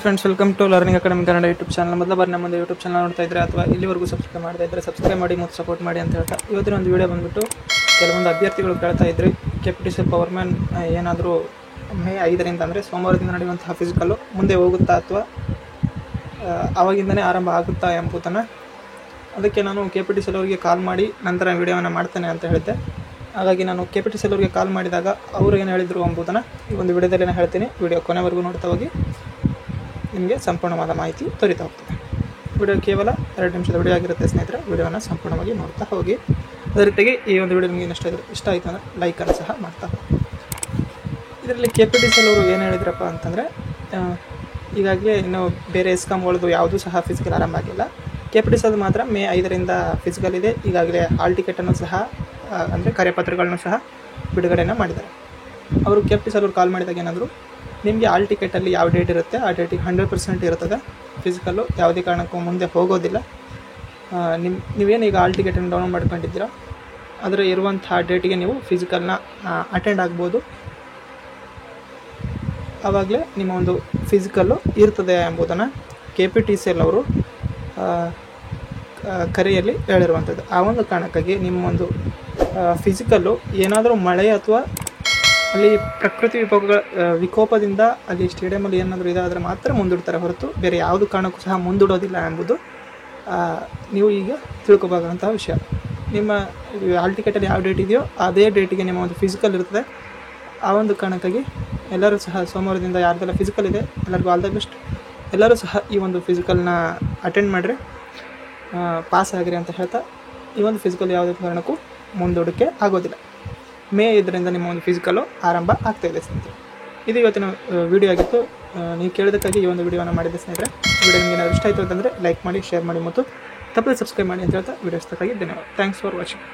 Friends, welcome to learning academy Kannada YouTube channel. ಮೊದಲ ಬಾರಿ ನಮ್ಮದು ಯೂಟ್ಯೂಬ್ ಚಾನಲ್ ನೋಡ್ತಾ ಇದ್ದರೆ ಅಥವಾ ಇಲ್ಲಿವರೆಗೂ ಸಬ್ಸ್ಕ್ರೈಬ್ ಮಾಡ್ತಾ ಇದ್ದರೆ ಸಬ್ಸ್ಕ್ರೈಬ್ ಮಾಡಿ ಮತ್ತು ಸಪೋರ್ಟ್ ಮಾಡಿ ಅಂತ ಹೇಳ್ತಾ ಇವತ್ತಿನ ಒಂದು ವಿಡಿಯೋ ಬಂದುಬಿಟ್ಟು ಕೆಲವೊಂದು ಅಭ್ಯರ್ಥಿಗಳು ಕೇಳ್ತಾ ಇದ್ರಿ KPTCL ಪವರ್ಮ್ಯಾನ್ ಏನಾದರೂ ಮೇ 5ರಿಂದ ಅಂದರೆ ಸೋಮವಾರದಿಂದ ನಡೆಯುವಂತಹ ಫಿಸಿಕಲ್ಲು ಮುಂದೆ ಹೋಗುತ್ತಾ ಅಥವಾ ಆವಾಗಿಂದನೇ ಆರಂಭ ಆಗುತ್ತಾ ಎಂಬುದನ್ನು ಅದಕ್ಕೆ ನಾನು KPTCL ಅವರಿಗೆ ಕಾಲ್ ಮಾಡಿ ನಂತರ ವಿಡಿಯೋವನ್ನು ಮಾಡ್ತೇನೆ ಅಂತ ಹೇಳಿದ್ದೆ. ಹಾಗಾಗಿ ನಾನು KPTCL ಅವರಿಗೆ ಕಾಲ್ ಮಾಡಿದಾಗ ಅವರು ಏನು ಹೇಳಿದರು ಎಂಬುದನ್ನು ಈ ಒಂದು ವಿಡಿಯೋದಲ್ಲಿ ನಾನು ಹೇಳ್ತೀನಿ. ವಿಡಿಯೋ ಕೊನೆವರೆಗೂ ನೋಡ್ತಾ ಹೋಗಿ, ನಿಮಗೆ ಸಂಪೂರ್ಣವಾದ ಮಾಹಿತಿ ದೊರೀತಾ ಹೋಗ್ತದೆ. ವಿಡಿಯೋ ಕೇವಲ 2 ನಿಮಿಷದ ವಿಡಿಯೋ ಆಗಿರುತ್ತೆ ಸ್ನೇಹಿತರೆ. ವಿಡಿಯೋನ ಸಂಪೂರ್ಣವಾಗಿ ನೋಡ್ತಾ ಹೋಗಿ, ಅದೇ ರೀತಿಯಾಗಿ ಈ ಒಂದು ವಿಡಿಯೋ ನಿಮಗೆ ಇಷ್ಟ ಆಯಿತು ಅಂದರೆ ಲೈಕನ್ನು ಸಹ ಮಾಡ್ತಾ ಹೋಗಿ. ಇದರಲ್ಲಿ KPTCL ಅವರು ಏನು ಹೇಳಿದ್ರಪ್ಪ ಅಂತಂದರೆ, ಈಗಾಗಲೇ ಇನ್ನು ಬೇರೆ ಎಸ್ಕಾಮ್ಗಳದ್ದು ಯಾವುದೂ ಸಹ ಫಿಸಿಕಲ್ ಆರಂಭ ಆಗಿಲ್ಲ. KPTCL ಮಾತ್ರ ಮೇ 5ರಿಂದ ಫಿಸಿಕಲ್ ಇದೆ. ಈಗಾಗಲೇ ಹಾಲ್ ಟಿಕೆಟನ್ನು ಸಹ ಅಂದರೆ ಕಾರ್ಯಪತ್ರಗಳನ್ನು ಸಹ ಬಿಡುಗಡೆಯನ್ನು ಮಾಡಿದ್ದಾರೆ. ಅವರು KPTCL ಅವರು ಕಾಲ್ ಮಾಡಿದಾಗ ಏನಾದರೂ, ನಿಮಗೆ ಹಾಲ್ ಟಿಕೆಟಲ್ಲಿ ಯಾವ ಡೇಟ್ ಇರುತ್ತೆ ಆ ಡೇಟಿಗೆ 100% ಇರ್ತದೆ ಫಿಸಿಕಲ್ಲು, ಯಾವುದೇ ಕಾರಣಕ್ಕೂ ಮುಂದೆ ಹೋಗೋದಿಲ್ಲ. ನೀವೇನು ಈಗ ಹಾಲ್ ಟಿಕೆಟನ್ನು ಡೌನ್ಲೋಡ್ ಮಾಡ್ಕೊಂಡಿದ್ದೀರಾ ಅದರ ಇರುವಂಥ ಡೇಟಿಗೆ ನೀವು ಫಿಸಿಕಲ್ನ ಅಟೆಂಡ್ ಆಗ್ಬೋದು. ಆವಾಗಲೇ ನಿಮ್ಮ ಒಂದು ಫಿಸಿಕಲ್ಲು ಇರ್ತದೆ ಎಂಬುದನ್ನು KPTCL ಅವರು ಕರೆಯಲ್ಲಿ ಹೇಳಿರುವಂಥದ್ದು. ಆ ಒಂದು ಕಾರಣಕ್ಕಾಗಿ ನಿಮ್ಮ ಒಂದು ಫಿಸಿಕಲ್ಲು ಏನಾದರೂ ಮಳೆ ಅಥವಾ ಅಲ್ಲಿ ಪ್ರಕೃತಿ ವಿಕೋಪದಿಂದ ಅಲ್ಲಿ ಸ್ಟೇಡಿಯಮಲ್ಲಿ ಏನಾದರೂ ಇದಾದರೆ ಮಾತ್ರ ಮುಂದೂಡ್ತಾರೆ ಹೊರತು ಬೇರೆ ಯಾವುದು ಕಾರಣಕ್ಕೂ ಸಹ ಮುಂದೂಡೋದಿಲ್ಲ ಎಂಬುದು ನೀವು ಈಗ ತಿಳ್ಕೊಬೇಕಾದಂಥ ವಿಷಯ. ನಿಮ್ಮ ಹಾಲ್ ಟಿಕೆಟಲ್ಲಿ ಯಾವ ಡೇಟ್ ಇದೆಯೋ ಅದೇ ಡೇಟಿಗೆ ನಿಮ್ಮ ಒಂದು ಫಿಸಿಕಲ್ ಇರ್ತದೆ. ಆ ಒಂದು ಕಾರಣಕ್ಕಾಗಿ ಎಲ್ಲರೂ ಸಹ ಸೋಮವಾರದಿಂದ ಯಾರ್ದೆಲ್ಲ ಫಿಸಿಕಲ್ ಇದೆ ಎಲ್ಲರಿಗೂ ಆಲ್ ದ ಬೆಸ್ಟ್. ಎಲ್ಲರೂ ಸಹ ಈ ಒಂದು ಫಿಸಿಕಲ್ನ ಅಟೆಂಡ್ ಮಾಡಿರಿ, ಪಾಸ್ ಆಗಿರಿ ಅಂತ ಹೇಳ್ತಾ, ಈ ಒಂದು ಫಿಸಿಕಲ್ ಯಾವುದೇ ಕಾರಣಕ್ಕೂ ಮುಂದೂಡೋಕ್ಕೆ ಆಗೋದಿಲ್ಲ. ಮೇ 5ರಿಂದ ನಿಮ್ಮ ಒಂದು ಫಿಸಿಕಲ್ಲು ಆರಂಭ ಆಗ್ತಾಯಿದೆ ಸ್ನೇಹಿತರೆ. ಇದು ಇವತ್ತಿನ ವಿಡಿಯೋ ಆಗಿತ್ತು. ನೀವು ಕೇಳೋದಕ್ಕಾಗಿ ಈ ಒಂದು ವಿಡಿಯೋನ ಮಾಡಿದೆ ಸ್ನೇಹಿತರೆ. ವಿಡಿಯೋ ನಿಮಗೆ ಏನಾದರೂ ಇಷ್ಟ ಆಯಿತು ಅಂತಂದರೆ ಲೈಕ್ ಮಾಡಿ, ಶೇರ್ ಮಾಡಿ ಮತ್ತು ತಪ್ಪದೆ ಸಬ್ಸ್ಕ್ರೈಬ್ ಮಾಡಿ ಅಂತ ಹೇಳ್ತಾ ವಿಡಿಯೋ ಇಷ್ಟಕ್ಕಾಗಿ ಧನ್ಯವಾದ. Thanks for watching.